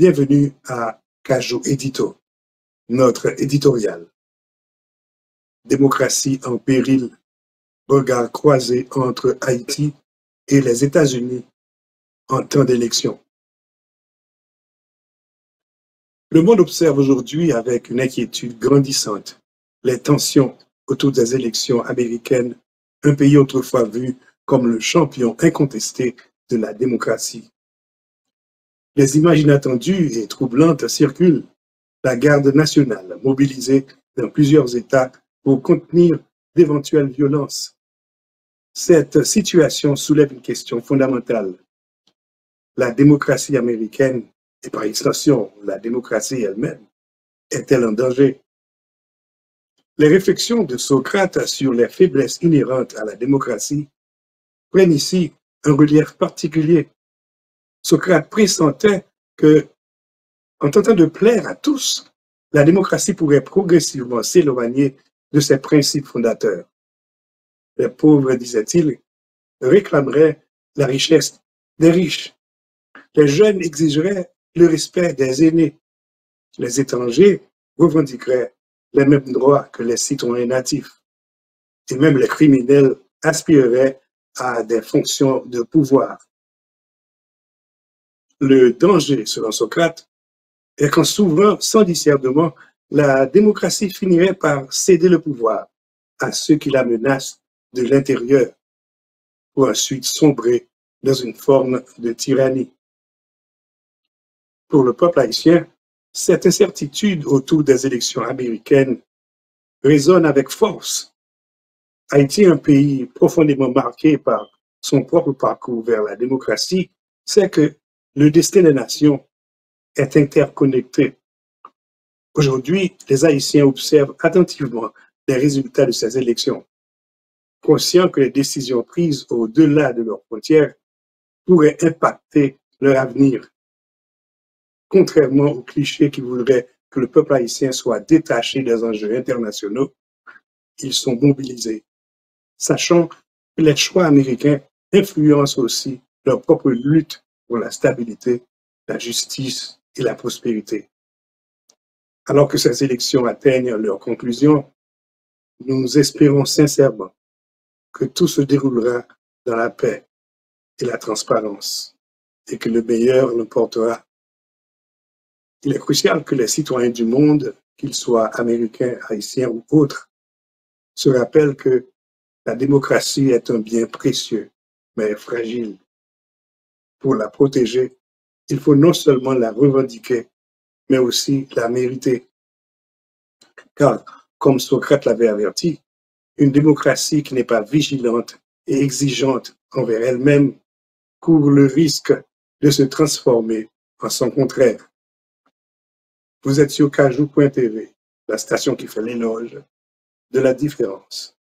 Bienvenue à Cajou Édito, notre éditorial. Démocratie en péril, regard croisé entre Haïti et les États-Unis en temps d'élection. Le monde observe aujourd'hui avec une inquiétude grandissante les tensions autour des élections américaines, un pays autrefois vu comme le champion incontesté de la démocratie. Les images inattendues et troublantes circulent. La garde nationale mobilisée dans plusieurs États pour contenir d'éventuelles violences. Cette situation soulève une question fondamentale. La démocratie américaine, et par extension la démocratie elle-même, est-elle en danger? Les réflexions de Socrate sur les faiblesses inhérentes à la démocratie prennent ici un relief particulier. Socrate pressentait que, en tentant de plaire à tous, la démocratie pourrait progressivement s'éloigner de ses principes fondateurs. Les pauvres, disait-il, réclameraient la richesse des riches. Les jeunes exigeraient le respect des aînés. Les étrangers revendiqueraient les mêmes droits que les citoyens natifs. Et même les criminels aspireraient à des fonctions de pouvoir. Le danger, selon Socrate, est qu'en s'ouvrant sans discernement, la démocratie finirait par céder le pouvoir à ceux qui la menacent de l'intérieur, pour ensuite sombrer dans une forme de tyrannie. Pour le peuple haïtien, cette incertitude autour des élections américaines résonne avec force. Haïti, un pays profondément marqué par son propre parcours vers la démocratie, sait que le destin des nations est interconnecté. Aujourd'hui, les Haïtiens observent attentivement les résultats de ces élections, conscients que les décisions prises au-delà de leurs frontières pourraient impacter leur avenir. Contrairement aux clichés qui voudraient que le peuple haïtien soit détaché des enjeux internationaux, ils sont mobilisés, sachant que les choix américains influencent aussi leur propre lutte pour la stabilité, la justice et la prospérité. Alors que ces élections atteignent leur conclusion, nous espérons sincèrement que tout se déroulera dans la paix et la transparence et que le meilleur l'emportera. Il est crucial que les citoyens du monde, qu'ils soient américains, haïtiens ou autres, se rappellent que la démocratie est un bien précieux, mais fragile. Pour la protéger, il faut non seulement la revendiquer, mais aussi la mériter. Car, comme Socrate l'avait averti, une démocratie qui n'est pas vigilante et exigeante envers elle-même court le risque de se transformer en son contraire. Vous êtes sur Cajou.tv, la station qui fait l'éloge de la différence.